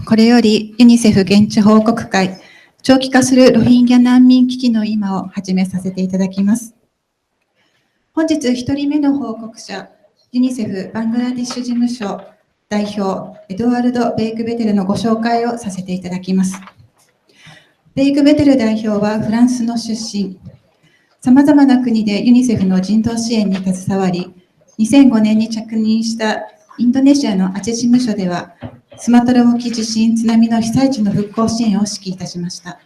これよりユニセフ現地報告会、長期化するロヒンギャ難民危機の今を始めさせていただきます。本日1人目の報告者、ユニセフバングラディッシュ事務所代表、エドワルド・ベイクベテルのご紹介をさせていただきます。ベイクベテル代表はフランスの出身。さまざまな国でユニセフの人道支援に携わり、2005年に着任したインドネシアのアジェ事務所では、スマトラ沖地震津波の被災地の復興支援を指揮いたしました。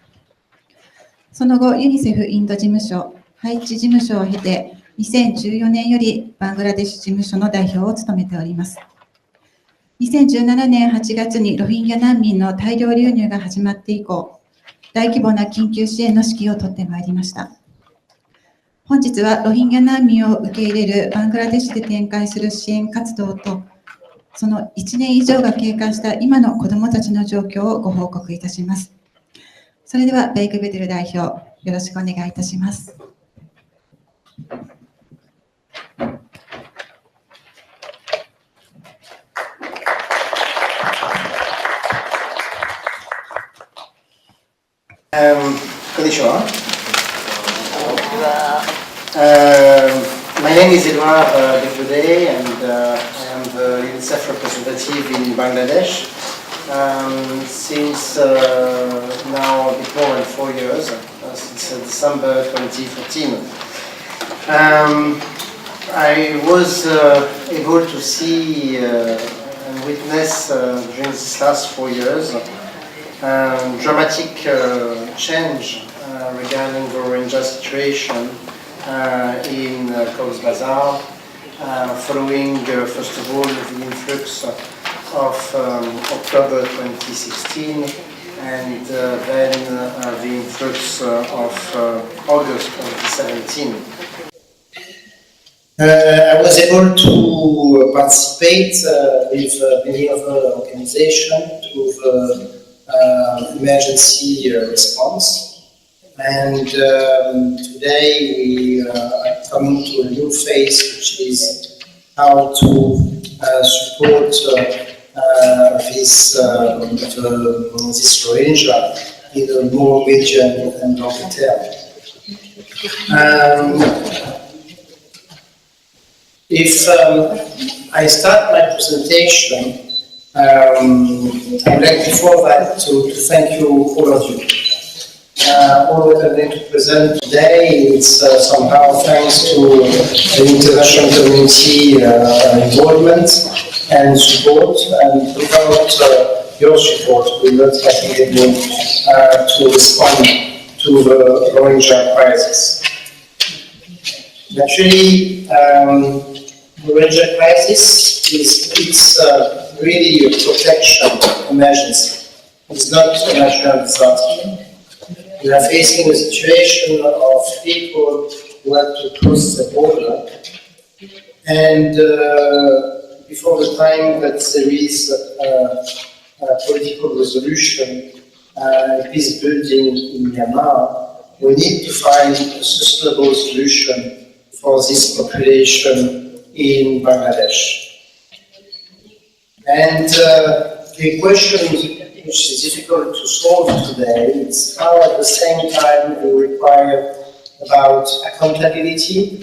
その後、ユニセフインド事務所、ハイチ事務所を経て、2014年よりバングラデシュ事務所の代表を務めております。2017年8月にロヒンギャ難民の大量流入が始まって以降、大規模な緊急支援の指揮を執ってまいりました。本日はロヒンギャ難民を受け入れるバングラデシュで展開する支援活動と、その1年以上が経過した今の子どもたちの状況をご報告いたします。それではベイクベテル代表、よろしくお願いいたします。こんにちは。My name is Edouard Bekboudet, and I am the UNICEF representative in Bangladesh since now a bit more than 4 years, since December 2014. I was able to see and witness during these last 4 years dramatic change regarding the Rohingya situation in Cox's Bazar, following first of all the influx of October 2016 and then the influx of August 2017. I was able to participate with many other organizations to the emergency response. And today we are coming to a new phase, which is how to support this Rohingya in a more medium and longer term. If I start my presentation, I would like before that to thank you, all of you. All that I'm going to present today is somehow thanks to the international community involvement and support, and without your support we would not have been able to respond to the Rohingya crisis. Actually, the Rohingya crisis is really a protection emergency. It's not a natural disaster. We are facing a situation of people who have to cross the border, and before the time that there is a political resolution, peace building in Myanmar, we need to find a sustainable solution for this population in Bangladesh. And the question which is difficult to solve today, it's how at the same time we require about accountability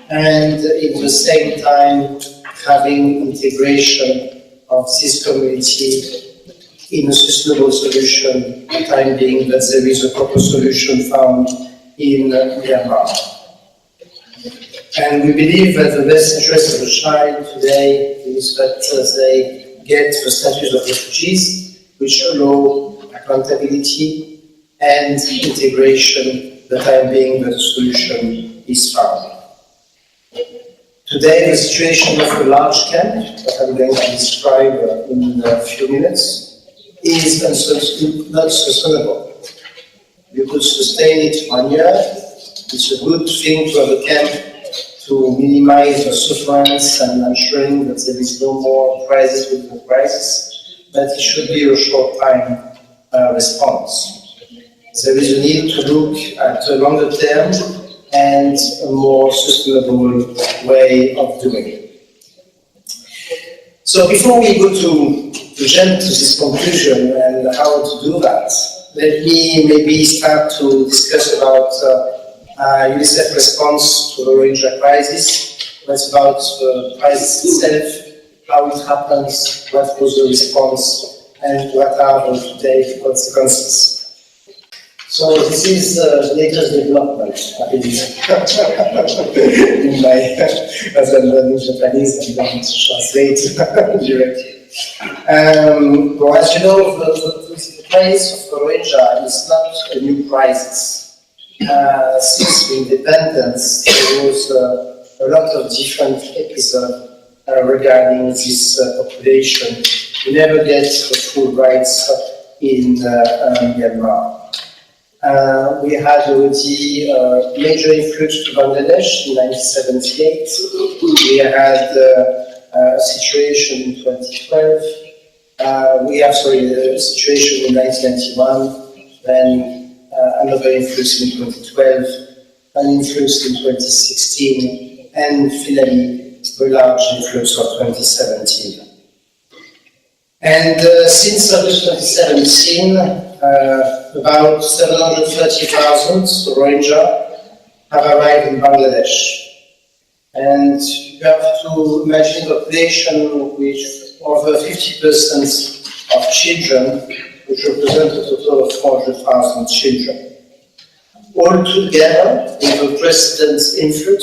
and at the same time having integration of this community in a sustainable solution, the time being that there is a proper solution found in Myanmar. And we believe that the best interest of the child today is that they get the status of refugees, which allow accountability and integration, the time being that the solution is found. Today, the situation of a large camp, that I'm going to describe in a few minutes, is not sustainable. You could sustain it 1 year. It's a good thing to have a camp to minimize the sufferance and ensuring that there is no more crisis within the crisis. But it should be a short time response. There is a need to look at a longer term and a more sustainable way of doing it. So before we go to jump to this conclusion and how to do that, let me maybe start to discuss about UNICEF response to the Rohingya crisis. What's about the crisis itself, how it happens, what was the response, and what are the today consequences. So this is the latest development, I believe. In my, as I'm learning Japanese, I'm going to translate directly. Well, as you know, the crisis of Rohingya is not a new crisis. Since the independence, there was a lot of different episodes regarding this population. We never get the full rights in Myanmar. We had already a major influx to Bangladesh in 1978. We had a situation in 2012. We have, a situation in 1991, then another influx in 2012, an influx in 2016, and finally a large influx of 2017. And since August 2017, about 730,000 Rohingya have arrived in Bangladesh. And you have to imagine a population with over 50% of children, which represent a total of 400,000 children. Altogether, with the President's influx,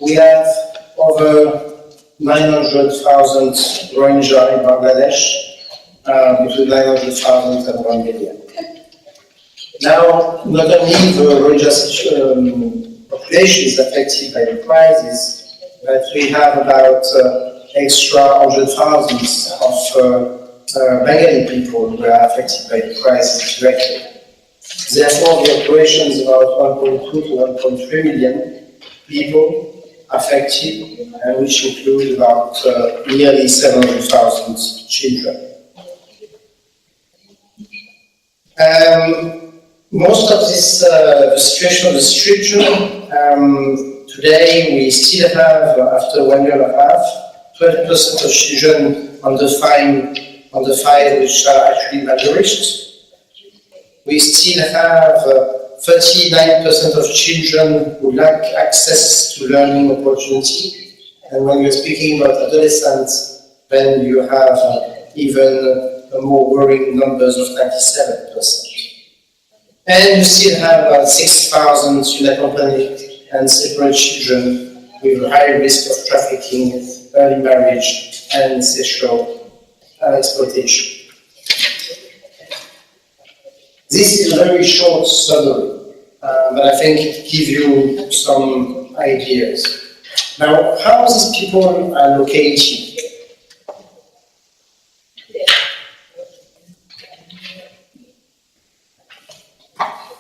we have over 900,000 Rohingya in Bangladesh, between 900,000 and 1 million. Now, not only the Rohingya population is affected by the crisis, but we have about extra 100,000 of Bengali people who are affected by the crisis directly. Therefore, the population is about 1.2 to 1.3 million people affected, which include about nearly 700,000 children. Most of this the situation of this region, today we still have, after 1 year and a half, 20% of children under 5 which are actually malnourished. We still have 39% of children who lack access to learning opportunity. And when you're speaking about adolescents, then you have even more worrying numbers of 97%. And you still have about 6,000 unaccompanied and separate children with a high risk of trafficking, early marriage, and sexual exploitation. This is a very short summary, but I think it gives you some ideas. Now, how these people are located?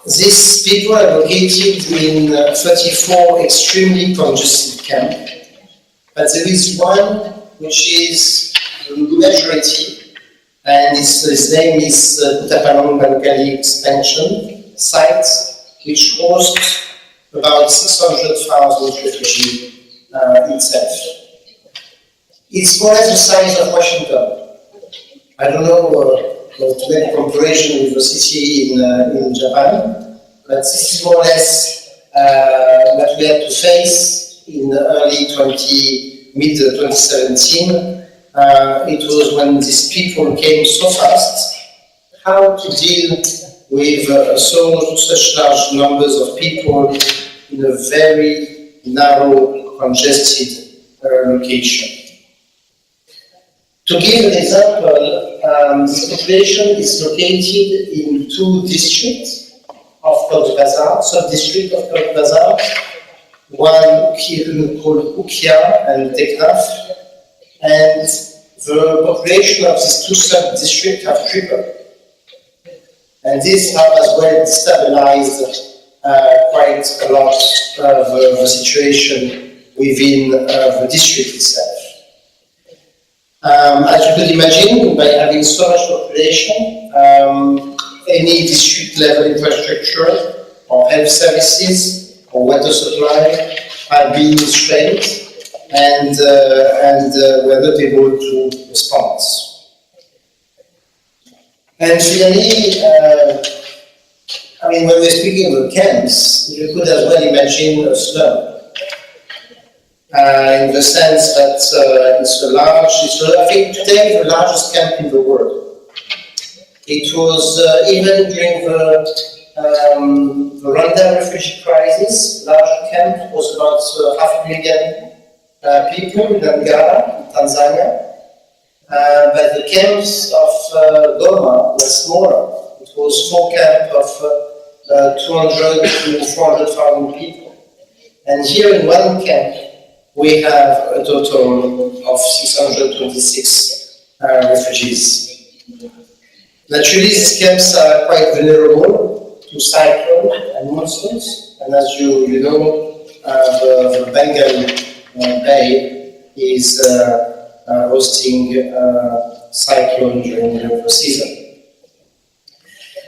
These people are located in 34 extremely congested camps, but there is one which is the majority, and his name is Kutapalong Bengali Expansion Site, which hosts about 600,000 refugees itself. It's more or less the size of Washington. I don't know to make a comparison with the city in Japan, but this is more or less what we had to face in mid-2017. It was when these people came so fast, how to deal with such large numbers of people in a very narrow, congested location. To give an example, this population is located in 2 districts of Cox's Bazar, sub-district of Cox's Bazar, one called Ukia and Teknaf, and the population of these 2 sub-districts have tripled. And this has as well stabilized quite a lot of the situation within the district itself. As you could imagine, by having so much population, any district level infrastructure or health services or water supply have been strained and were not able to respond. And really, I mean, when we're speaking of camps, you could as well imagine a slum. In the sense that I think today the largest camp in the world. It was even during the Rwanda refugee crisis, large camp was about 500,000 people in Angola, in Tanzania. But the camps of Goma were smaller. It was 4 camps of 200 to 400,000 people. And here in one camp, we have a total of 626 refugees. Naturally, these camps are quite vulnerable to cyclone and monsoons, and as you know, the Bengal Bay is hosting cyclone during the season.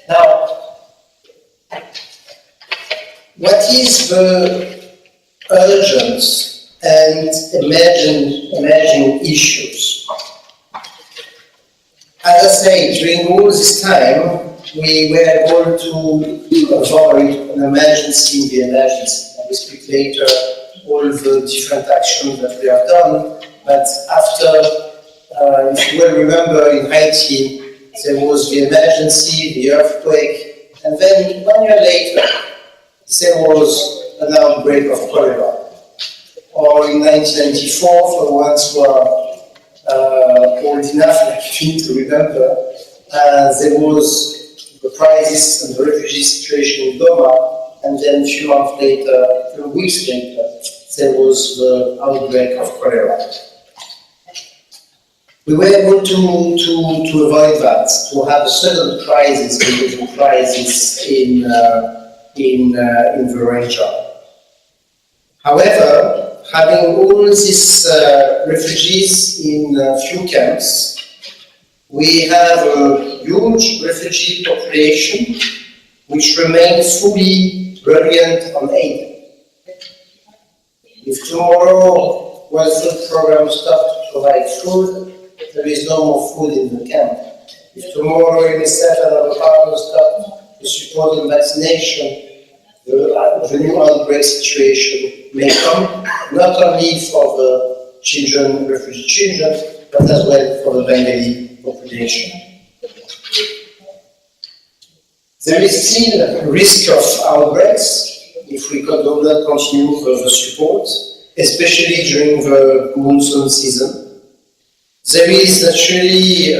Now, what is the urgent and emerging issues? As I say, during all this time, we were able to avoid an emergency in the emergency. I will speak later all the different actions that we have done, but after, if you will remember, in Haiti, there was the emergency, the earthquake, and then 1 year later, there was an outbreak of cholera. Or in 1994, for the ones who are old enough like me to remember, there was the crisis and the refugee situation in Goma, and then a few weeks later, there was the outbreak of cholera. We were able to avoid that, to have a sudden crisis, because the crisis in the region. However, having all these refugees in few camps, we have a huge refugee population which remains fully reliant on aid. If tomorrow World Food Programme stops to provide food, there is no more food in the camp. If tomorrow UNICEF and other partners stop to support the vaccination, the new outbreak situation may come, not only for the children, refugee children, but as well for the Bengali population. There is still a risk of outbreaks if we could not continue the support, especially during the monsoon season. There is actually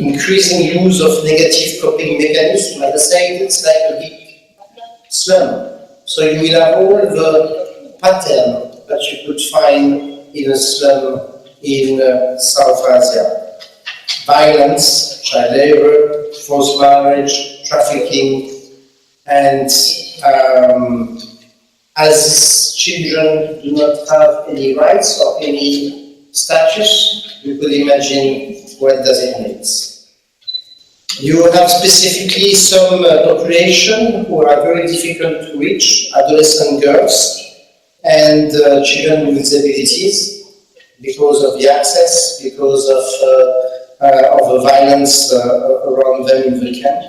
increasing use of negative coping mechanisms. Like I said, it's like a big slum. So you will have all the pattern that you could find in a slum in South Asia. Violence, child labor, forced marriage, trafficking, and as children do not have any rights or any status, you could imagine what does it mean. You have specifically some population who are very difficult to reach, adolescent girls and children with disabilities, because of the access, because of the violence around them in the camp.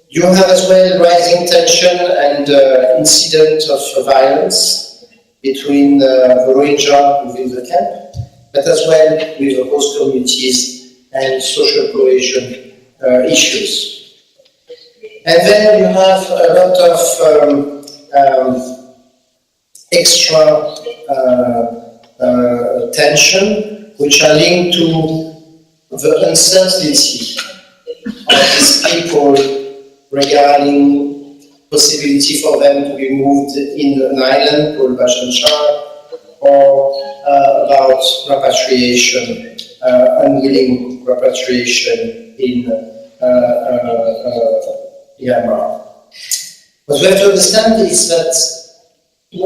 You have as well rising tension and incident of violence between the Rohingya within the camp, but as well with the host communities and social cohesion issues. And then you have a lot of extra tension, which are linked to the uncertainty of these people regarding possibility for them to be moved in an island called Bashan or about repatriation, unwilling repatriation in Myanmar. What we have to understand is that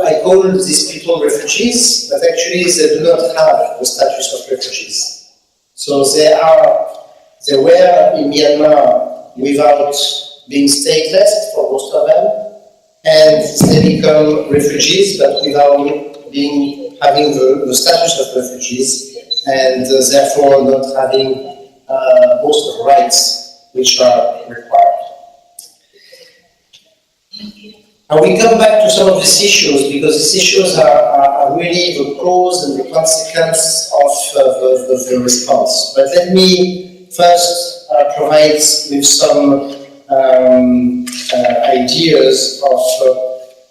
I call these people refugees, but actually they do not have the status of refugees. So they were in Myanmar without being stateless for most of them, and they become refugees, but without having the status of refugees, and therefore not having most of the rights which are required. And we come back to some of these issues because these issues are really the cause and the consequence of the response. But let me first provide with some ideas of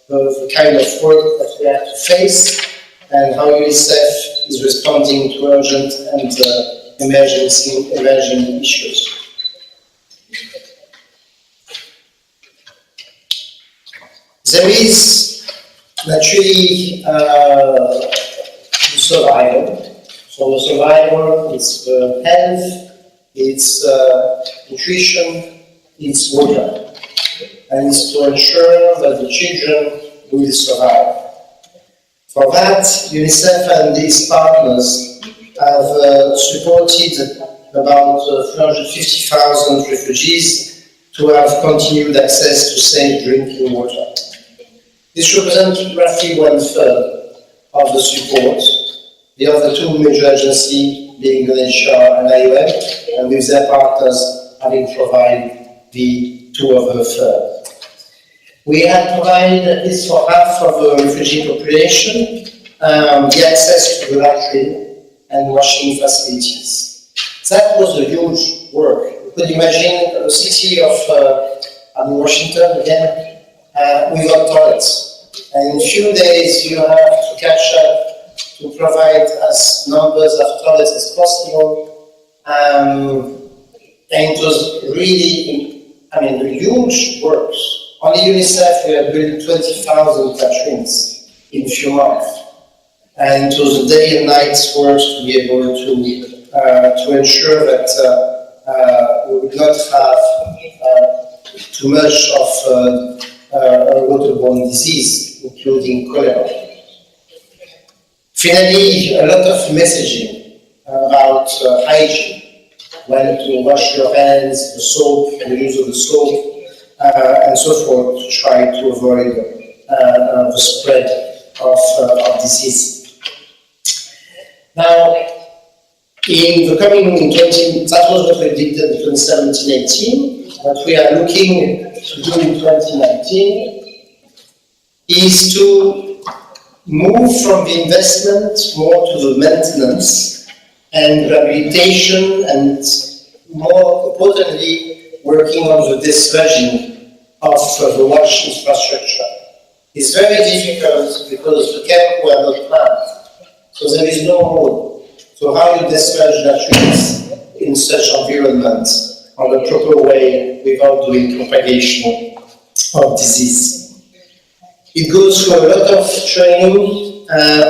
the kind of work that we have to face and how UNICEF is responding to urgent and emerging issues. There is naturally survival. So the survival is health, it's nutrition, it's water. And it's to ensure that the children will survive. For that, UNICEF and its partners have supported about 350,000 refugees to have continued access to safe drinking water. This represents roughly 1/3 of the support, the other two major agencies being UNHCR and IOM, and with their partners having provided the two other thirds. We have provided, at least for half of the refugee population, the access to the latrine and washing facilities. That was a huge work. You could imagine a city of Washington, again, without toilets. And in a few days, you have to catch up to provide as numbers of toilets as possible. And it was really, a huge work. Only UNICEF, we have built 20,000 latrines in a few months. And it was a day and night work to be able to ensure that we would not have too much of waterborne disease, including cholera. Finally, a lot of messaging about hygiene, when to wash your hands, the soap, the use of the soap, and so forth, to try to avoid the spread of disease. Now, in the coming that was what we did in 2017-18. What we are looking to do in 2019 is to move from the investment more to the maintenance and rehabilitation, and more importantly, working on the dispersion of the wash infrastructure. It's very difficult because the camp were not planned, so there is no road. So how you disperse latrines in such environments on a proper way without doing propagation of disease? It goes through a lot of training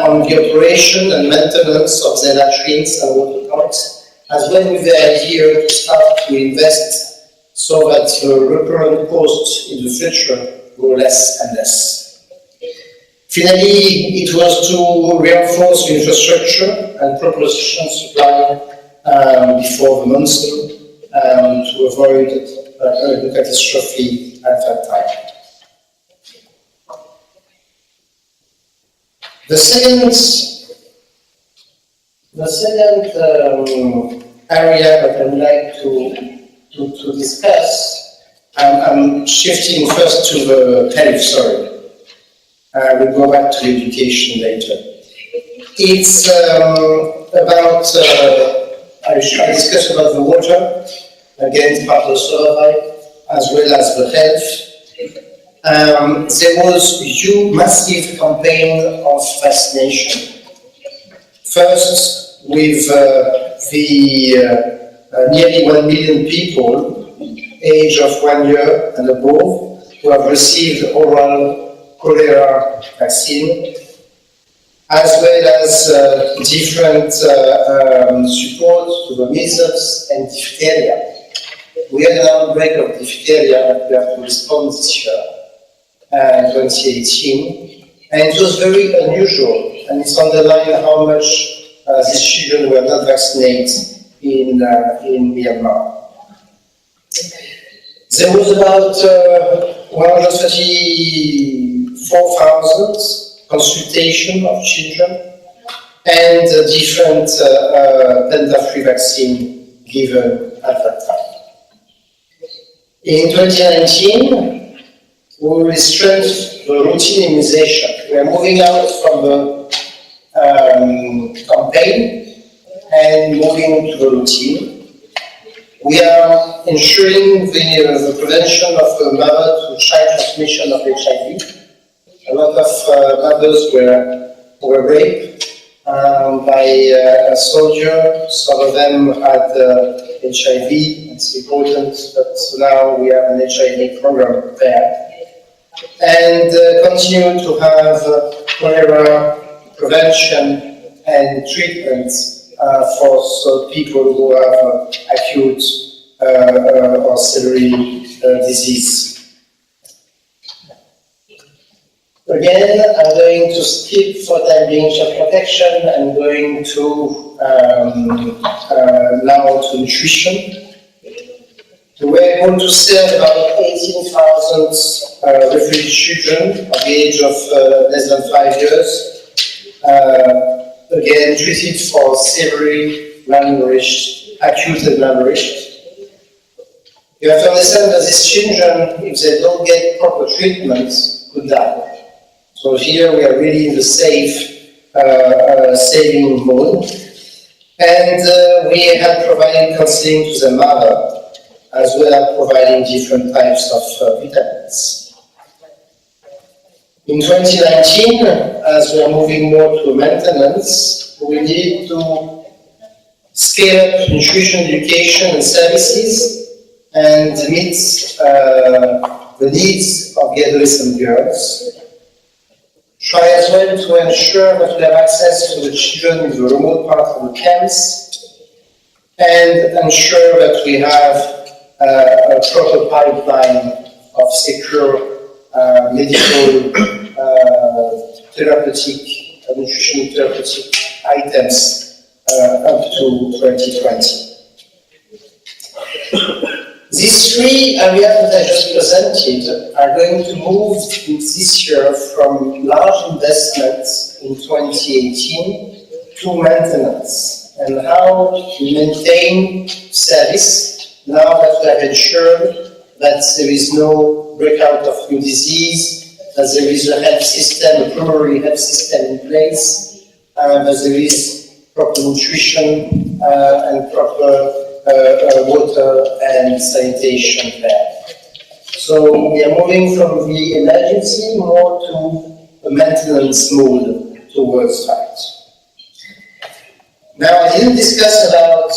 on the operation and maintenance of the latrines and water plants, as well with the idea to start to invest so that the recurrent costs in the future go less and less. Finally, it was to reinforce the infrastructure and proposition supply before the monsoon to avoid a catastrophe at that time. The second area that I would like to discuss, I'm shifting first to the health, sorry. We'll go back to education later. It's about, I discuss about the water, again, part of the survey, as well as the health. There was a huge, massive campaign of vaccination. First, with the nearly 1 million people, age of 1 year and above, who have received oral cholera vaccine, as well as different support to the measles and diphtheria. We had an outbreak of diphtheria that we have to respond this year, 2018, and it was very unusual, and it's underlined how much these children were not vaccinated in Myanmar. There was about 134,000 consultation of children and different penta-free vaccine given at that time. In 2019, we will strengthen the routine immunization. We are moving out from the campaign and moving to the routine. We are ensuring the prevention of mother-to-child transmission of HIV. A lot of mothers were raped by a soldier. Some of them had HIV. It's important that now we have an HIV program there. And continue to have cholera prevention and treatment for people who have acute or severe disease. Again, I'm going to skip for time being child protection. I'm going to now to nutrition. We were able to serve about 18,000 refugee children of the age of less than 5 years, again treated for severely malnourished, acute and malnourished. You have to understand that these children, if they don't get proper treatment, could die. So here we are really in the safe saving mode, and we have provided counseling to the mother, as well as providing different types of vitamins. In 2019, as we are moving more to maintenance, we need to scale up nutrition education and services and meet the needs of the adolescent girls. Try as well to ensure that we have access to the children in the remote part of the camps, and ensure that we have a proper pipeline of secure medical, therapeutic, nutrition therapeutic items up to 2020. These three areas that I just presented are going to move this year from large investments in 2018 to maintenance, and how we maintain service now that we have ensured that there is no breakout of new disease, that there is a health system, a primary health system in place, that there is proper nutrition and proper water and sanitation there. So we are moving from the emergency more to a maintenance mode towards that. Now I didn't discuss about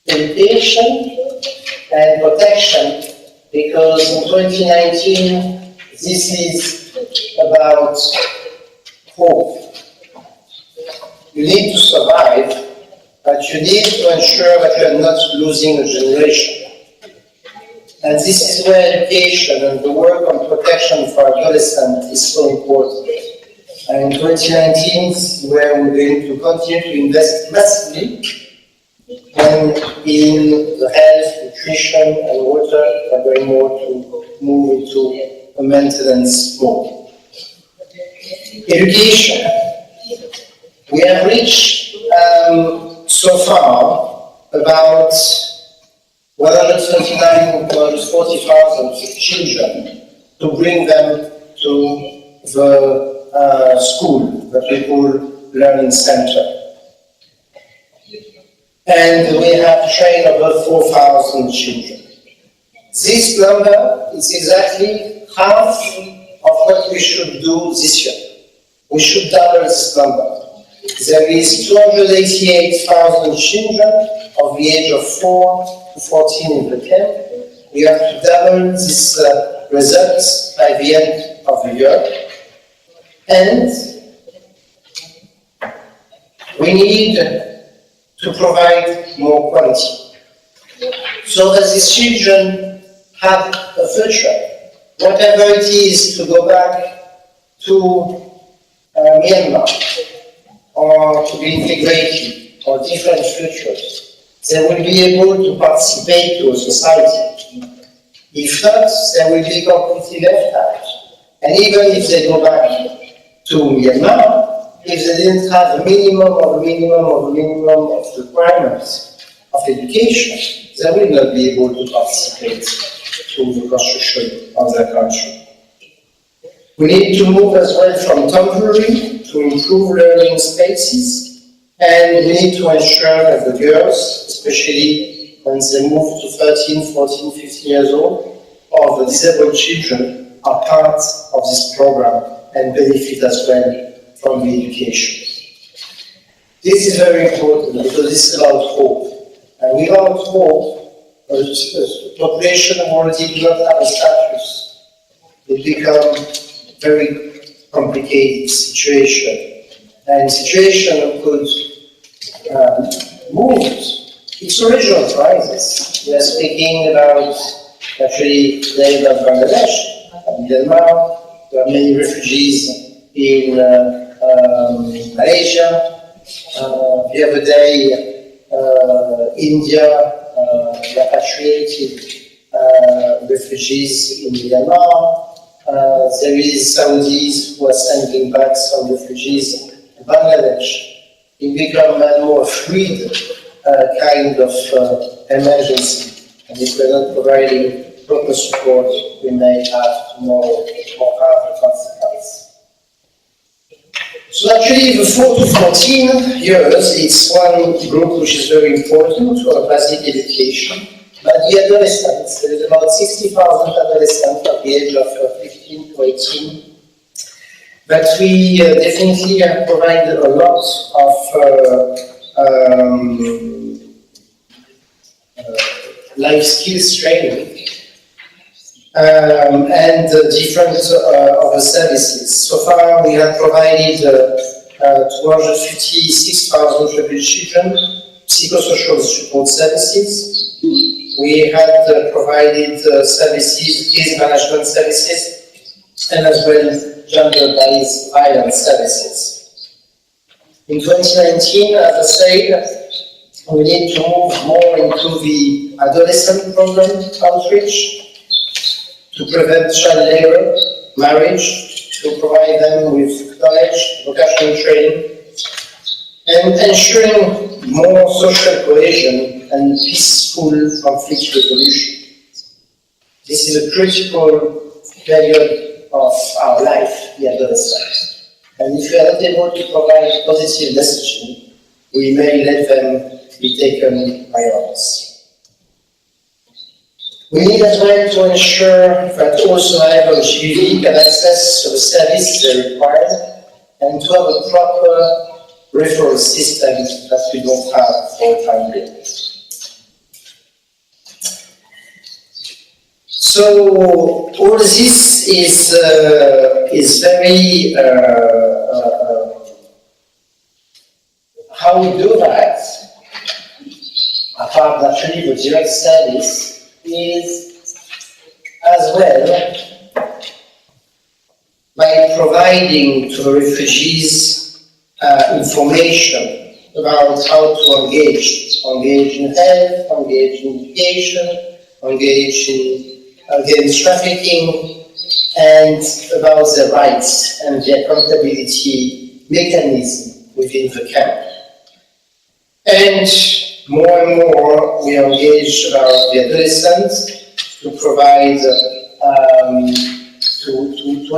education and protection, because in 2019 this is about hope. You need to survive, but you need to ensure that you are not losing a generation. And this is where education and the work on protection for adolescents is so important. And in 2019 is where we're going to continue to invest massively in the health, nutrition and water. We're going more to move into a maintenance mode. Education. We have reached so far about 140,000 children to bring them to the school that we call Learning Center. And we have trained about 4,000 children. This number is exactly half of what we should do this year. We should double this number. There is 288,000 children of the age of 4 to 14 in the camp. We have to double this results by the end of the year. And we need to provide more quality, so that these children have a future. Whatever it is to go back to Myanmar, or to be integrated, or different futures, they will be able to participate to a society. If not, they will be completely left out. And even if they go back to Myanmar, if they didn't have a minimum of requirements, of education, they will not be able to participate to the construction of their country. We need to move as well from temporary to improve learning spaces, and we need to ensure that the girls, especially when they move to 13, 14, 15 years old, or the disabled children, are part of this program and benefit as well from the education. This is very important because this is about hope. And without hope, a population who already do not have a status, it becomes very complicated situation. And situation could move. It's a regional crisis. We are speaking about, actually, today about Bangladesh, Myanmar. There are many refugees in Malaysia. The other day, India repatriated refugees in Myanmar. There is Saudis who are sending back some refugees to Bangladesh. It becomes a more fluid kind of emergency. And if we're not providing proper support, we may have tomorrow more harmful consequences. So actually, the 4 to 14 years, it's one group which is very important to our basic education. But the adolescents, there is about 60,000 adolescents at the age of 15 to 18. But we definitely have provided a lot of life skills training and different other services. So far, we have provided 256,000 tribal children psychosocial support services. We had provided services, case management services, and as well gender-based violence services. In 2019, as I said, we need to move more into the adolescent program outreach to prevent child labor, marriage, to provide them with knowledge, vocational training, and ensuring more social cohesion and peaceful conflict resolution. This is a critical period of our life, the adolescence. And if we are not able to provide positive messaging, we may let them be taken by others. We need as well to ensure that all survivors of GBV can access the service they require and to have a proper referral system that we don't have for the time being. So all this is very how we do that, apart actually the direct service, is as well by providing to the refugees information about how to engage in health, engage in education, engage in against trafficking, and about their rights and the accountability mechanism within the camp. And more and more we engage about the adolescents to provide, to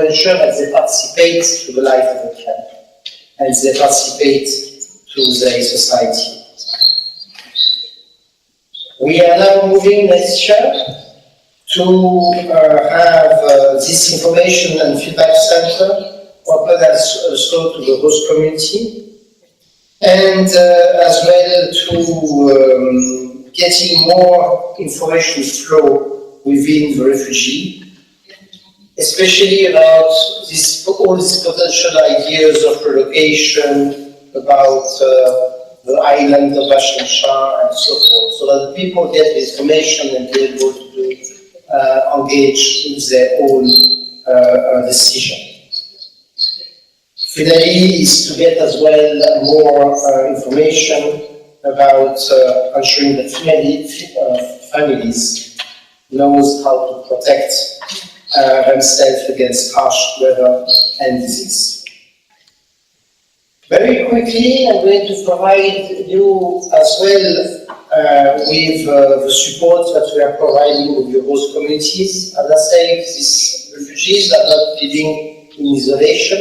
ensure that they participate to the life of the camp and they participate to their society. We are now moving next year to have this information and feedback center open also to the host community, and as well to getting more information flow within the refugee, especially about all these potential ideas of relocation, about the island of Bashar and so forth, so that people get the information and be able to engage in their own decision. Finally, is to get as well more information about ensuring that families knows how to protect themselves against harsh weather and disease. Very quickly, I'm going to provide you as well with the support that we are providing with the host communities. As I say, these refugees are not living in isolation.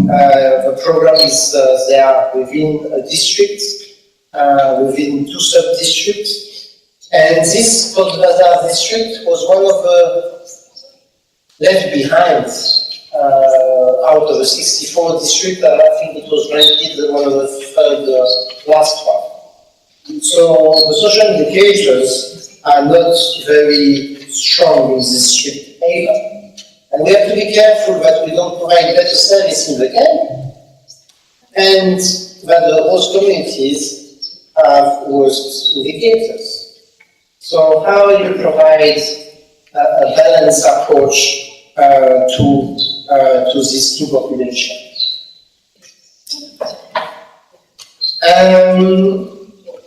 The program is there within a district, within 2 sub-districts. And this Cox's district was one of the left behind out of the 64 districts, and I think it was ranked one of the third last one. So the social indicators are not very strong in this district either. And we have to be careful that we don't provide better service in the camp and that the host communities have worse indicators. So how do you provide a balanced approach to this new population?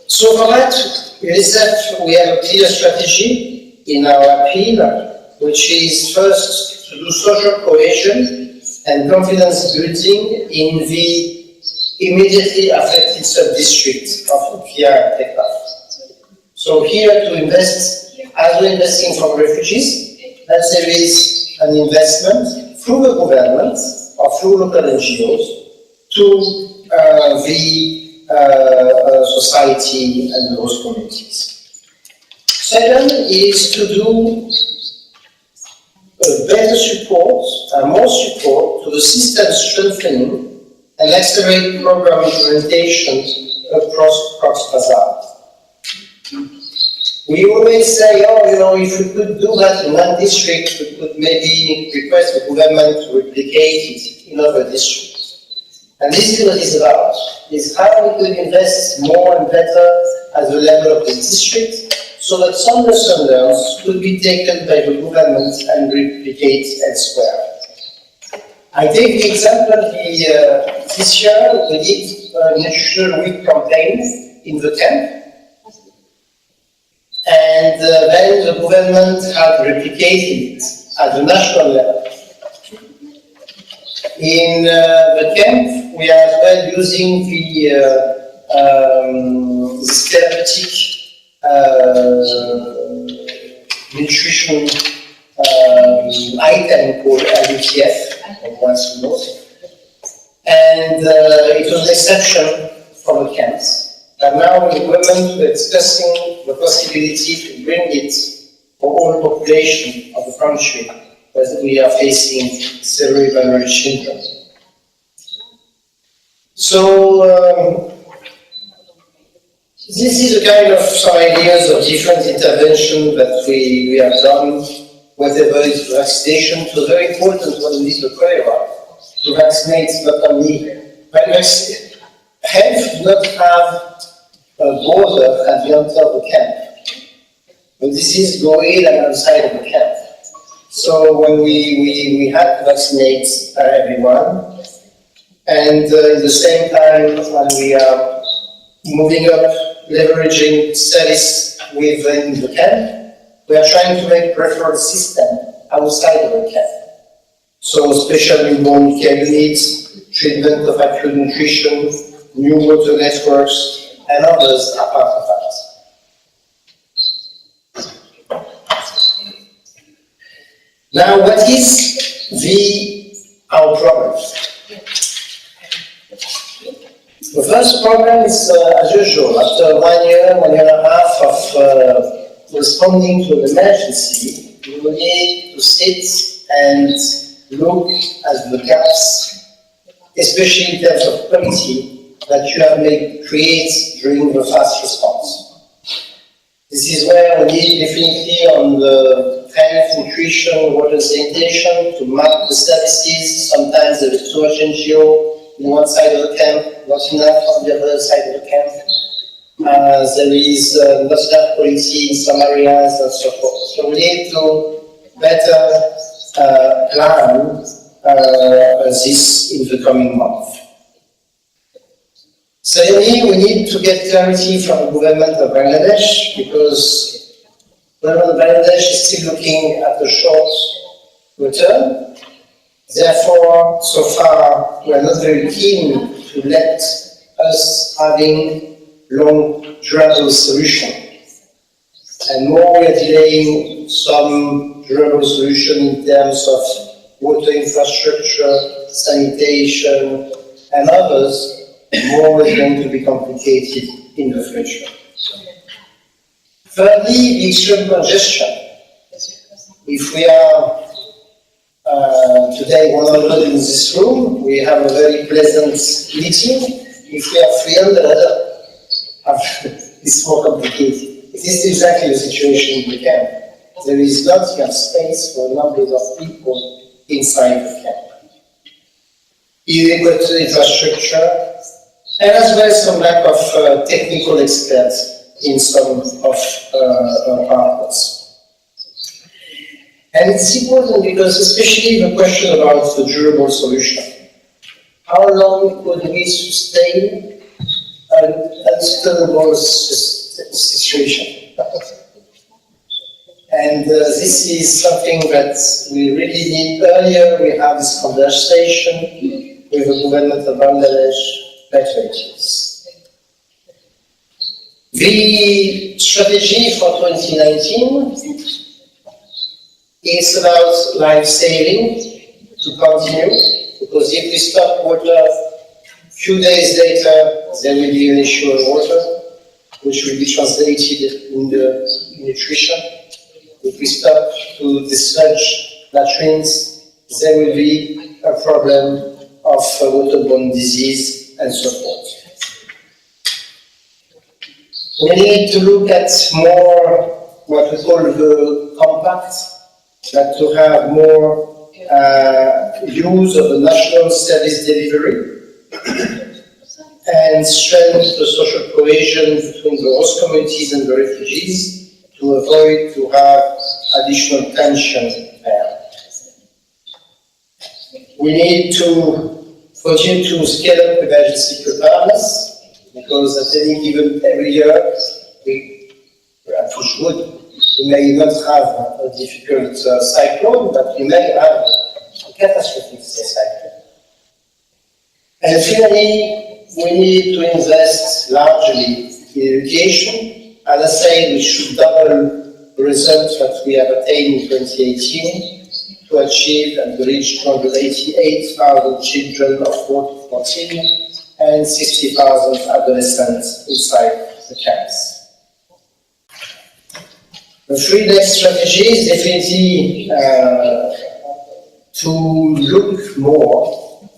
So for that, UNICEF, we have a clear strategy in our appeal, which is first to do social cohesion and confidence building in the immediately affected sub-districts of Upia and Tekaf. So here to invest, as we're investing for refugees, that there is an investment through the government or through local NGOs to the society and those communities. Second is to do better support, more support to the system strengthening and accelerate program implementation across Cox's Bazar. We always say, oh, if we could do that in one district, we could maybe request the government to replicate it in other districts. And this is what it's about, is how we could invest more and better at the level of the district, so that some lessons could be taken by the government and replicate elsewhere. I take the example this year we did a Nutritional Week campaign in the camp, and then the government had replicated it at the national level. In the camp, we are as well using this therapeutic nutrition item called IUTF, once you know. And it was an exception from the camps. And now the government we're discussing the possibility to bring it for all population of the country, as we are facing severe vulnerable children. So this is a kind of some ideas of different intervention that we have done, whatever is vaccination. It was very important when we did the cholera to vaccinate not only health do not have a border at the end of the camp, but this is going and outside of the camp. So when we had to vaccinate everyone, and at the same time when we are moving up, leveraging service within the camp, we are trying to make referral system outside of the camp. So special newborn care units, treatment of acute nutrition, new water networks, and others are part of that. Now, what is our problem? The first problem is, as usual, after 1 year, 1.5 years of responding to an emergency, you need to sit and look at the gaps, especially in terms of quality, that you have made create during the fast response. This is where we need definitely on the health, nutrition, water sanitation to map the services. Sometimes there is too much NGO on one side of the camp, not enough on the other side of the camp. There is not enough quality in some areas and so forth. So we need to better plan this in the coming month. Secondly, we need to get clarity from the government of Bangladesh, because the government of Bangladesh is still looking at the short return. Therefore, so far, we are not very keen to let us having long, durable solution. And more we are delaying some durable solution in terms of water infrastructure, sanitation, and others, more is going to be complicated in the future. Thirdly, the extreme congestion. If we are today 100 in this room, we have a very pleasant meeting. If we are 300, it's more complicated. It is exactly the situation in the camp. There is not enough space for a number of people inside the camp. Inadequate infrastructure, and as well as some lack of technical experts in some of partners. And it's important because especially the question about the durable solution. How long could we sustain an unsustainable situation? And this is something that we really need. Earlier we had this conversation with the government of Bangladesh better it is. The strategy for 2019 is about life saving to continue, because if we stop water, a few days later there will be an issue of water, which will be translated in the nutrition. If we stop to dislodge latrines, there will be a problem of waterborne disease and so forth. We need to look at more what we call the compact, that to have more use of the national service delivery and strengthen the social cohesion between the host communities and the refugees, to avoid to have additional tension there. We need to continue to scale up emergency preparedness, because at any given every year, we may not have a difficult cyclone, but we may have a catastrophic cyclone. And finally, we need to invest largely in education. As I say, we should double the results that we have attained in 2018 to achieve and reach 288,000 children of 4 to 14 and 60,000 adolescents inside the camps. The 3 next strategy is definitely to look more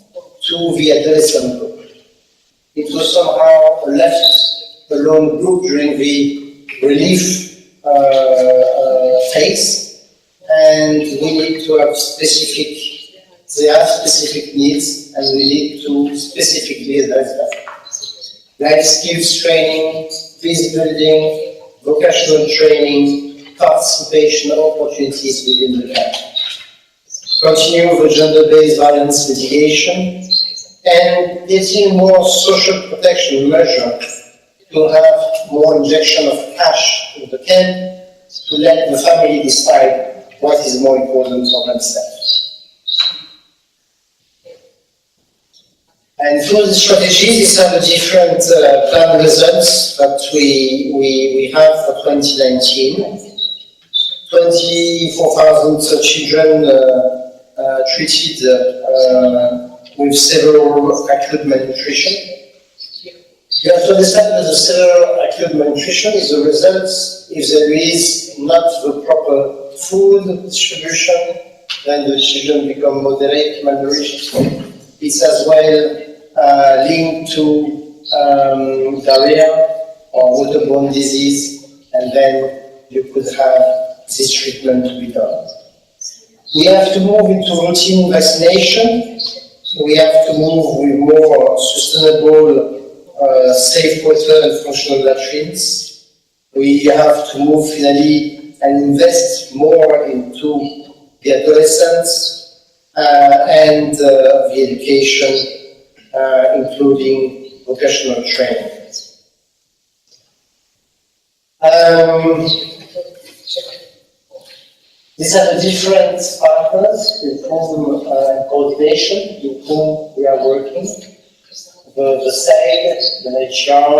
to the adolescent group. It was somehow left alone group during the relief phase, and we need to have they have specific needs, and we need to specifically address that. Life skills training, peace building, vocational training, participation opportunities within the camp. Continue the gender-based violence mitigation, and getting more social protection measures to have more injection of cash in the camp, to let the family decide what is more important for themselves. And through the strategies, these are the different plan results that we have for 2019. 24,000 children treated with severe acute malnutrition. You have to understand that the severe acute malnutrition is the result if there is not the proper food distribution, then the children become moderate malnourished. It's as well linked to diarrhea or waterborne disease, and then you could have this treatment to be done. We have to move into routine vaccination. We have to move with more sustainable safe water and functional latrines. We have to move finally and invest more into the adolescents and the education, including vocational training. These are the different partners with whom coordination, with whom we are working. The SAID, the HR,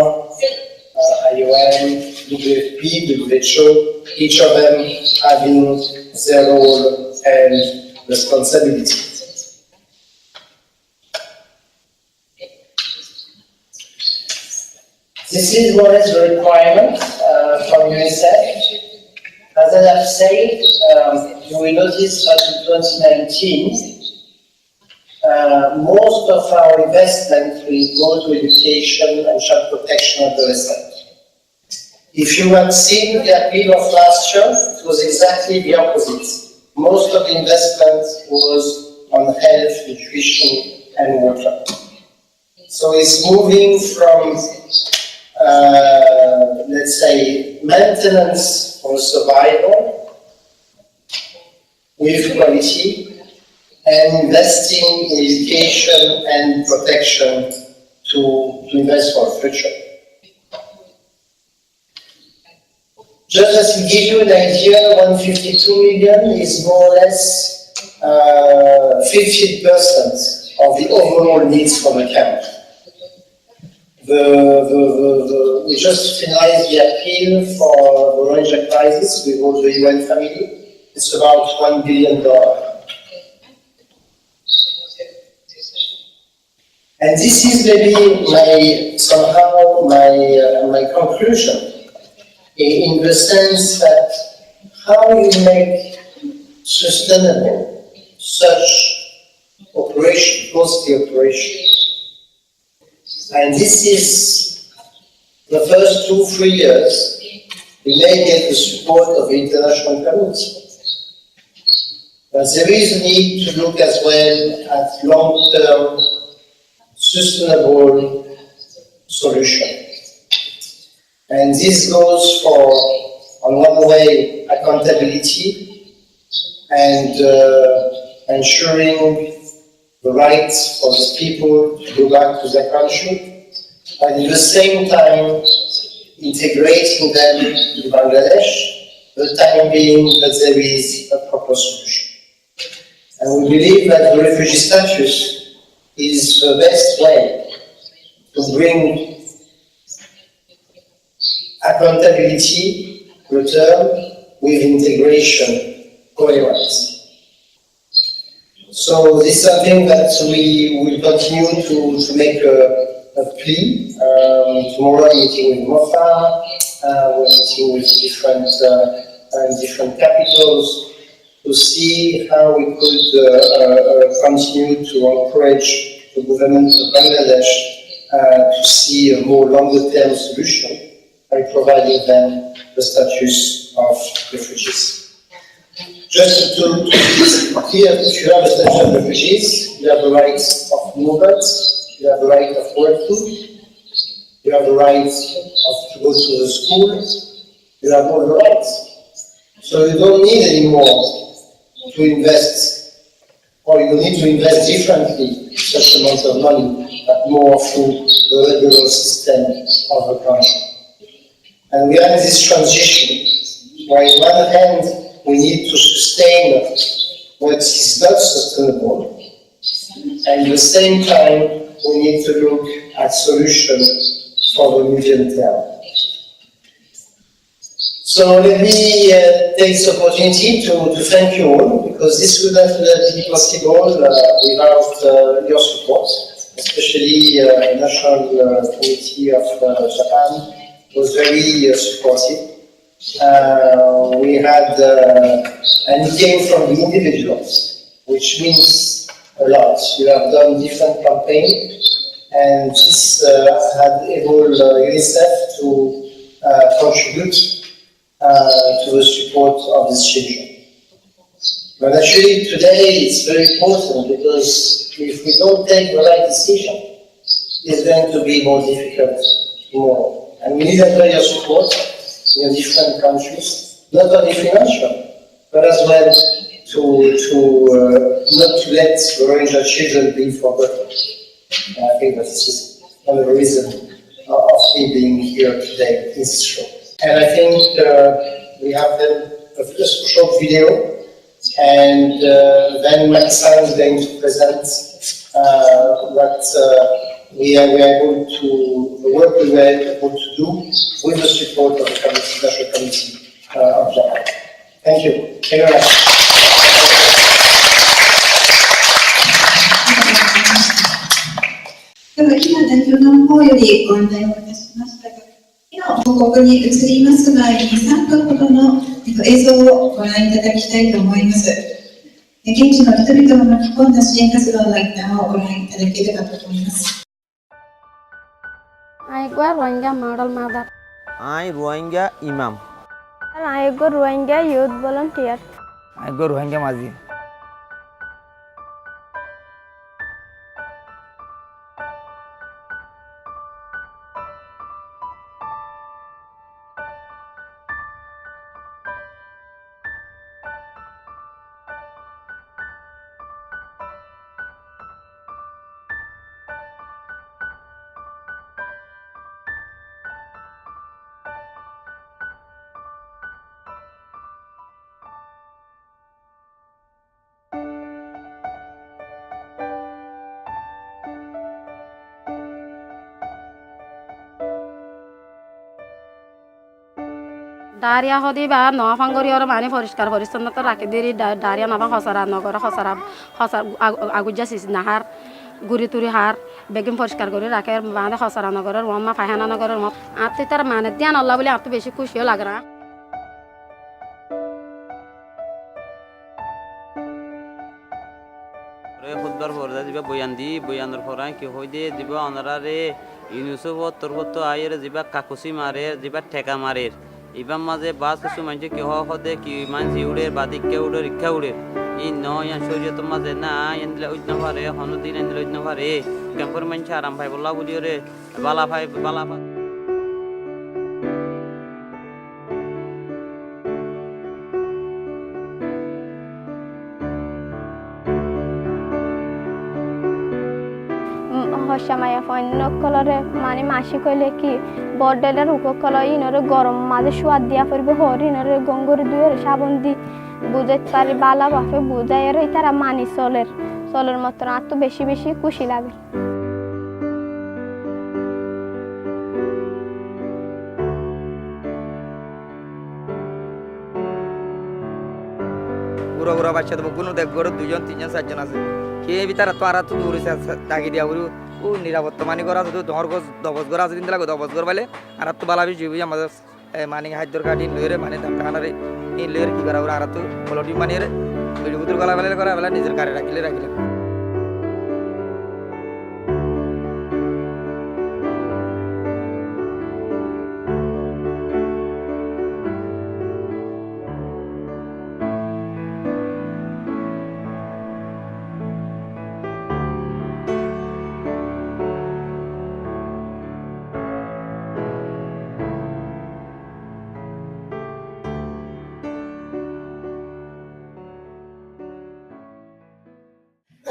IOM, WFP, WHO, each of them having their role and responsibility. This is what is the requirement from UNICEF. As I have said, you will notice that in 2019, most of our investment will go to education and child protection and adolescent. If you had seen the appeal of last year, it was exactly the opposite. Most of the investment was on health, nutrition, and water. So it's moving from, let's say, maintenance for survival with quality, and investing in education and protection to invest for the future. Just as to give you an idea, 152 million is more or less 50% of the overall needs for the camp. We just finalized the appeal for the Rohingya crisis with all the UN family. It's about $1 billion. And this is maybe my conclusion, in the sense that how you make sustainable such operation, costly operation. And this is the first 2-3 years, we may get the support of the international community. But there is a need to look as well at long-term, sustainable solution. And this goes for, on one way, accountability and ensuring the rights for the people to go back to their country, and at the same time integrating them to Bangladesh, the time being that there is a proper solution. And we believe that the refugee status is the best way to bring accountability, return, with integration, coherence. So this is something that we will continue to make a plea. Tomorrow I'm meeting with MOFA, we're meeting with different capitals to see how we could continue to encourage the government of Bangladesh to see a more longer-term solution by providing them the status of refugees. Just to be clear, if you have a status of refugees, you have the right of movement, you have the right of working, you have the right to go to the school, you have all the rights. So you don't need anymore to invest, or you need to invest differently such amount of money, but more through the regular system of the country. And we are in this transition, where on one hand, we need to sustain what is not sustainable, and at the same time, we need to look at solutions for the medium term. So let me take this opportunity to thank you all, because this would not be possible without your support, especially the National Committee of Japan was very supportive. We had, and it came from the individuals, which means a lot. We have done different campaigns, and this had enabled UNICEF to contribute to the support of this children. But actually today it's very important, because if we don't take the right decision, it's going to be more difficult tomorrow. And we need your support in different countries, not only financial, but as well to not to let the Rohingya children be forgotten. I think that this is one of the reasons of me being here today in this show. And I think we have a short video, and then Maxine is going to present what we are able to, the work we were able to do with the support of the National Committee of Japan. Thank you. Thank you very much. では今代表の方よりご案内をいたしましたが、今報告に移ります前に3分ほどの映像をご覧いただきたいと思います。現地の人々を巻き込んだ支援活動の一端をご覧いただければと思います。I go Rohingya model mother. I Rohingya Imam. I go Rohingya youth volunteer. I go Rohingya Mazi. Diarrhoea হদি বা নফাং করি আর মানে পরিষ্কার পরিচ্ছন্নতা রাখি দেরি ডায়রিয়া নফাং হসরা নগর হসরা আগুজা সিস নাহার গুড়ি তুরি হার বেগিন পরিষ্কার করে রাখে মানে হসরা নগরের মা ফাহানা নগরের মত আত্ম তার মানে ধ্যান আল্লাহ বলে আত্ম বেশি খুশিও লাগে না খুদবার ফরজা দিবা বয়ানর ফরাই কি হই দে দিবা অনারারে ইউনিসেফ তরফত আইর দিবা কাকুসি মারে দিবা ঠেকা মারে ইবাম মাঝে বাস কিছু মানুষ কি হদে কি মানুষ উড়ে বাদিকে উড়ে রিক্ষা উড়ে ই নয় শরীয়ত মাঝে না এনলে উজ না পারে হনদিন এনলে উজ না পারে ক্যাম্পর মানুষ আরাম ভাই বলা বলি রে বালা ভাই হসামায়া ফন্য কলরে মানে মাসি কইলে কি বড়ডেলের হুক কল ইনরে গরম মাঝে সুয়াদ দিয়া পড়বে হরি ইনরে গঙ্গরে দুয়ের সাবন দি বুঝাইতে পারি বালা বাপে বুঝাই রে তারা মানি চলের মতন আর তো বেশি বেশি খুশি লাগে বুড়া বাচ্চা দেবো কোনো দেখ ঘরে 2 জন 3 জন 4 জন আছে কে ভিতরে তো আর তো দূরে তাকি দিয়া ও নিরাপত্তা মানি করা আছে ধর গজ দবজ করা আছে কিন্তু লাগে দবজ কর বলে আর তো বালা বি জীবি আমাদের মানে হাইদর কাটি লইরে মানে কানারে এই লইরে কি করা আর তো পলটি মানি রে বিড়ি বুতুর গলা বলে করা বলে নিজের কারে রাখিলে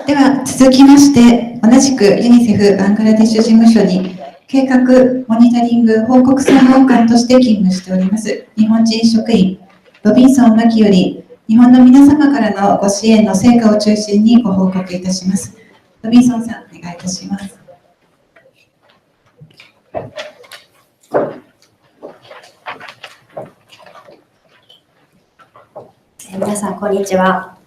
では続きまして同じくユニセフバングラデシュ事務所に計画モニタリング報告専門官として勤務しております日本人職員ロビンソン・マキより日本の皆様からのご支援の成果を中心にご報告いたします。ロビンソンさんお願いいたします。皆さんこんにちは。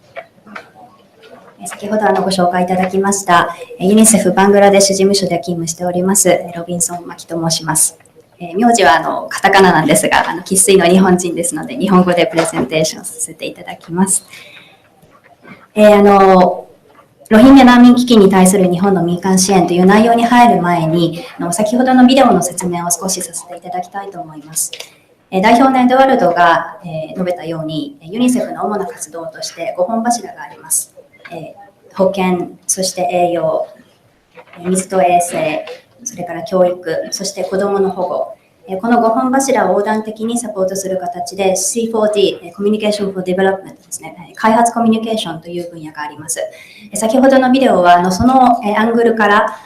先ほどご紹介いただきましたユニセフバングラデシュ事務所で勤務しておりますロビンソン・マキと申します。名字はカタカナなんですが生粋の日本人ですので日本語でプレゼンテーションさせていただきます。ロヒンギャ難民危機に対する日本の民間支援という内容に入る前に先ほどのビデオの説明を少しさせていただきたいと思います。代表のエドワルドが述べたようにユニセフの主な活動として5本柱があります。保健、そして栄養、水と衛生、それから教育、そして子どもの保護。この5本柱を横断的にサポートする形で C4D、コミュニケーション for Development ですね、開発コミュニケーションという分野があります。先ほどのビデオはそのアングルから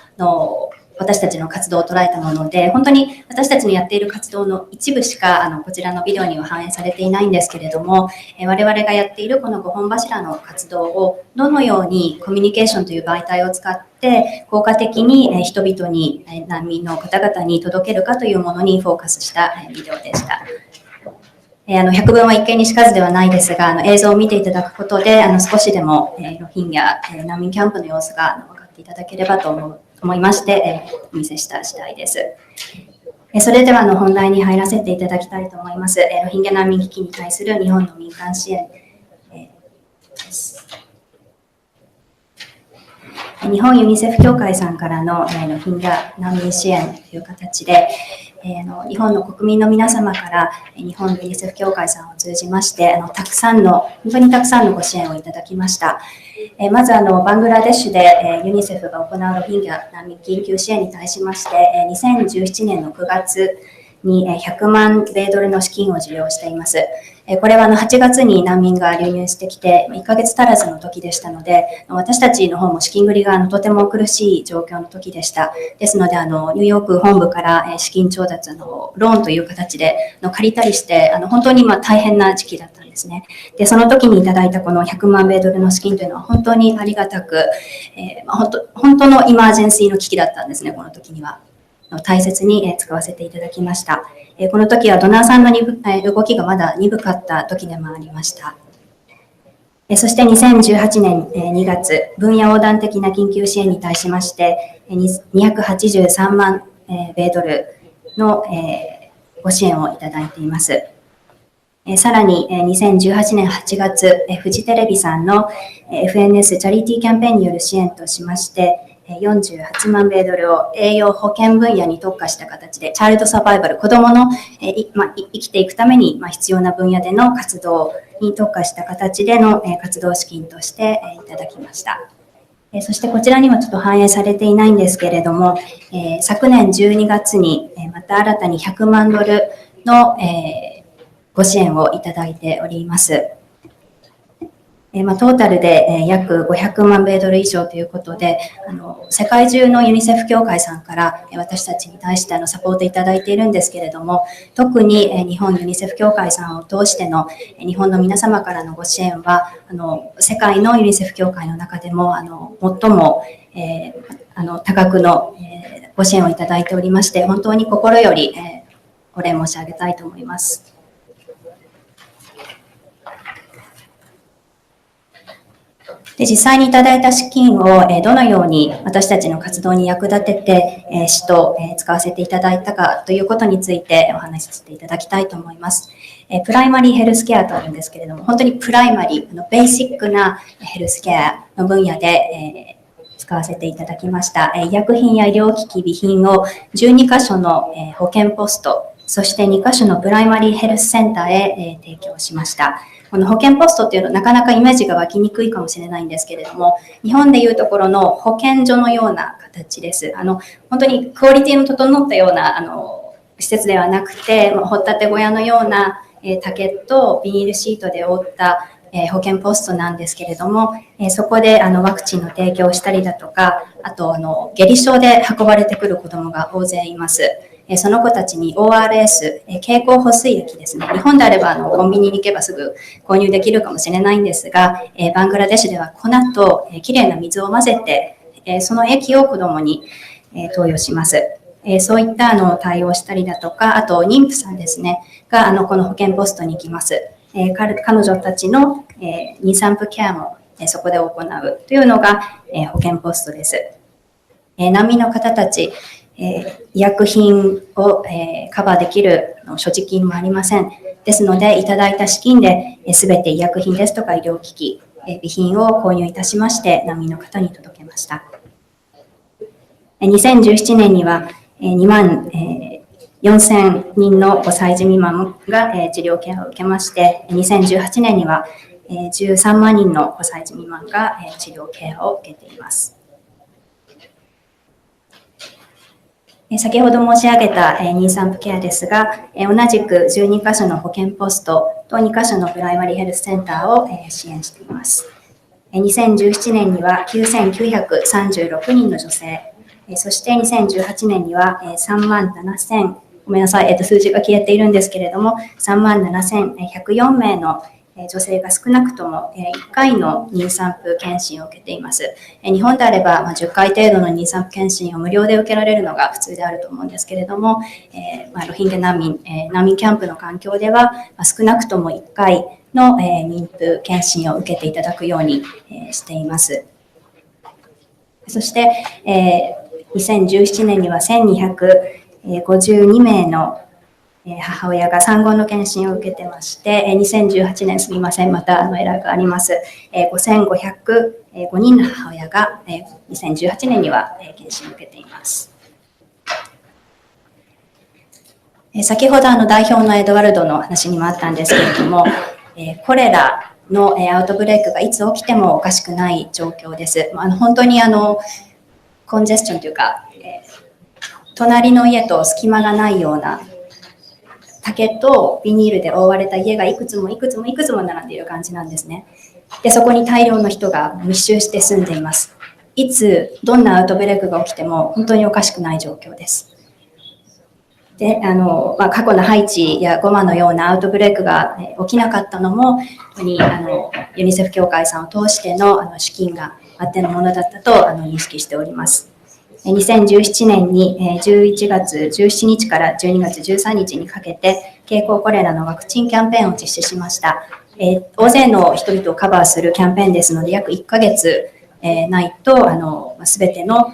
私たちの活動を捉えたもので、本当に私たちのやっている活動の一部しかこちらのビデオには反映されていないんですけれども、我々がやっているこの5本柱の活動をどのようにコミュニケーションという媒体を使って効果的に人々に、難民の方々に届けるかというものにフォーカスしたビデオでした。百聞は一見にしかずではないですが、映像を見ていただくことで、少しでもロヒンギャ難民キャンプの様子が分かっていただければと思いまして、お見せした次第です。それでは本題に入らせていただきたいと思います。ロヒンギャ難民危機に対する日本の民間支援です。日本ユニセフ協会さんからのロヒンギャ難民支援という形で、日本の国民の皆様から日本ユニセフ協会さんを通じまして本当にたくさんのご支援をいただきました。まずバングラデシュでユニセフが行うロヒンギャ難民緊急支援に対しまして2017年の9月に100万米ドルの資金を受領しています。これは8月に難民が流入してきて1ヶ月足らずの時でしたので、私たちの方も資金繰りがとても苦しい状況の時でした。ですのでニューヨーク本部から資金調達ローンという形で借りたりして本当に大変な時期だったんですね。でその時にいただいたこの100万米ドルの資金というのは本当にありがたく、本当のイマージェンシーの危機だったんですね。この時には大切に使わせていただきました。この時はドナーさんの動きがまだ鈍かった時でもありました。そして2018年2月、分野横断的な緊急支援に対しまして283万米ドルのご支援をいただいています。さらに2018年8月、フジテレビさんの FNS チャリティーキャンペーンによる支援としまして48万米ドルを栄養保健分野に特化した形でチャイルドサバイバル、子どもの生きていくために必要な分野での活動に特化した形での活動資金としていただきました。そしてこちらにはちょっと反映されていないんですけれども、昨年12月にまた新たに100万ドルのご支援をいただいております。トータルで約500万米ドル以上ということで、世界中のユニセフ協会さんから私たちに対してサポートいただいているんですけれども、特に日本ユニセフ協会さんを通しての日本の皆様からのご支援は、世界のユニセフ協会の中でも最も多額のご支援をいただいておりまして、本当に心よりお礼申し上げたいと思います。で実際にいただいた資金をどのように私たちの活動に役立てて使途使わせていただいたかということについてお話しさせていただきたいと思います。プライマリーヘルスケアとあるんですけれども、本当にプライマリー、ベーシックなヘルスケアの分野で使わせていただきました。医薬品や医療機器、備品を12カ所の保健ポスト、そして2カ所のプライマリーヘルスセンターへ提供しました。この保健ポストっていうのはなかなかイメージが湧きにくいかもしれないんですけれども、日本でいうところの保健所のような形です。本当にクオリティの整ったような施設ではなくて、掘ったて小屋のような竹とビニールシートで覆った保健ポストなんですけれども、そこでワクチンの提供をしたりだとか、あと下痢症で運ばれてくる子どもが大勢います。その子たちに ORS、経口補水液ですね。日本であればコンビニに行けばすぐ購入できるかもしれないんですが、バングラデシュでは粉ときれいな水を混ぜて、その液を子どもに投与します。そういった対応したりだとか、あと妊婦さんですね、がこの保健ポストに行きます。彼女たちの妊産婦ケアもそこで行うというのが保健ポストです。難民の方たち、医薬品をカバーできる所持金もありません。ですので、いただいた資金で全て医薬品ですとか医療機器、備品を購入いたしまして、難民の方に届けました。2017年には2万4000人の5歳児未満が治療ケアを受けまして、2018年には13万人の5歳児未満が治療ケアを受けています。先ほど申し上げた妊産婦ケアですが、同じく12カ所の保健ポストと2カ所のプライマリーヘルスセンターを支援しています。2017年には9936人の女性、そして2018年には3万7000、ごめんなさい、数字が消えているんですけれども、3万7104名の女性が少なくとも1回の妊産婦検診を受けています。日本であれば10回程度の妊産婦検診を無料で受けられるのが普通であると思うんですけれども、ロヒンギャ難民キャンプの環境では少なくとも1回の妊婦検診を受けていただくようにしています。そして2017年には1252名の母親が産後の検診を受けてまして、2018年、すみません、またエラーがあります。5505人の母親が2018年には検診を受けています。先ほど代表のエドワルドの話にもあったんですけれども、コレラのアウトブレイクがいつ起きてもおかしくない状況です。本当にコンジェスチョンというか、隣の家と隙間がないような竹とビニールで覆われた家がいくつも並んでいる感じなんですね。で、そこに大量の人が密集して住んでいます。いつどんなアウトブレイクが起きても本当におかしくない状況です。で、過去のハイチやゴマのようなアウトブレイクが起きなかったのも、本当にユニセフ協会さんを通しての資金があってのものだったと認識しております。2017年に11月17日から12月13日にかけて経口コレラのワクチンキャンペーンを実施しました。大勢の人々をカバーするキャンペーンですので、約1ヶ月ないとすべての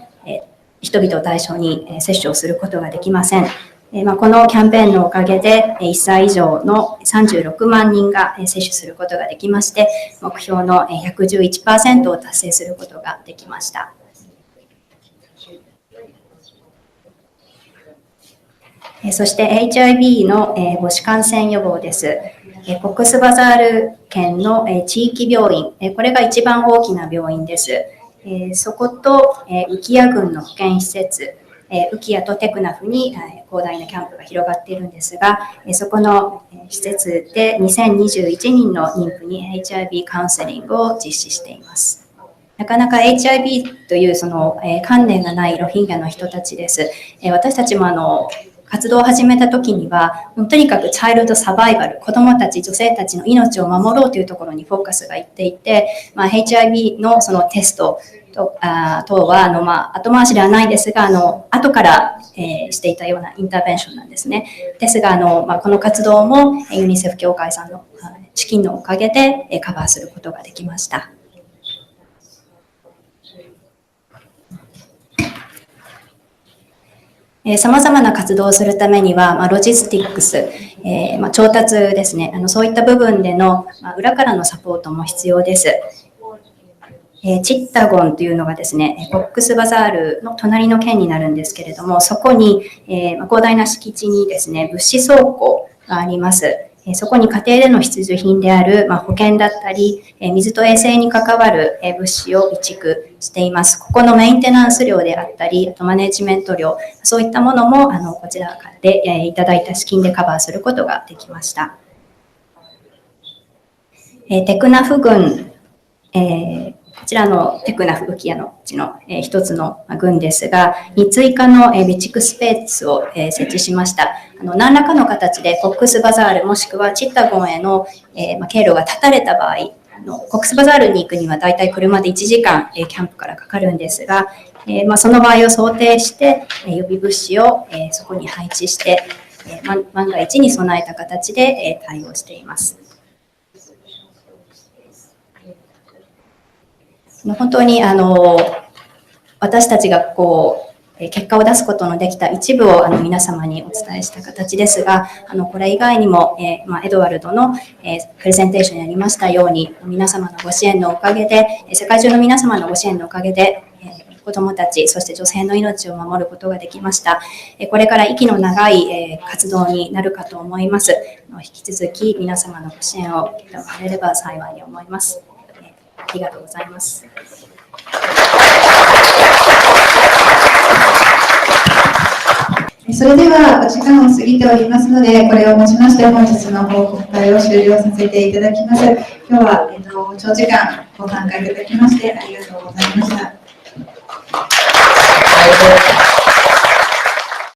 人々を対象に接種をすることができません。このキャンペーンのおかげで1歳以上の36万人が接種することができまして、目標の 111% を達成することができました。そして HIV の母子感染予防です。コックスバザール県の地域病院、これが一番大きな病院です。そこと浮谷郡の保健施設、浮谷とテクナフに広大なキャンプが広がっているんですが、そこの施設で2021人の妊婦に HIV カウンセリングを実施しています。なかなか HIV というその観念がないロヒンギャの人たちです。私たちも活動を始めた時には、とにかくチャイルドサバイバル、子どもたち、女性たちの命を守ろうというところにフォーカスがいっていて、HIV のそのテスト等は後回しではないですが、後からしていたようなインターベンションなんですね。ですが、この活動もユニセフ協会さんの資金のおかげでカバーすることができました。さまざまな活動をするためには、ロジスティックス、調達ですね、そういった部分での、裏からのサポートも必要です。チッタゴンというのがですね、コックスバザールの隣の県になるんですけれども、そこに、広大な敷地にですね、物資倉庫があります。そこに家庭での必需品である保険だったり、水と衛生に関わる物資を備蓄しています。ここのメンテナンス料であったり、あとマネジメント料、そういったものもこちらでいただいた資金でカバーすることができました。テクナフ郡、こちらのテクナフ浮谷のうちの一つの郡ですが、に追加の備蓄スペースを設置しました。何らかの形でコックスバザールもしくはチッタゴンへの経路が断たれた場合、コックスバザールに行くにはだいたい車で1時間キャンプからかかるんですが、その場合を想定して予備物資をそこに配置して万が一に備えた形で対応しています。本当に私たちが結果を出すことのできた一部を皆様にお伝えした形ですが、これ以外にも、エドワルドのプレゼンテーションにありましたように、皆様のご支援のおかげで、世界中の皆様のご支援のおかげで、子どもたち、そして女性の命を守ることができました。これから息の長い活動になるかと思います。引き続き皆様のご支援をいただければ幸いに思います。ありがとうございます。それではお時間を過ぎておりますので、これをもちまして本日の報告会を終了させていただきます。今日は長時間ご参加いただきましてありがとうございました。I hope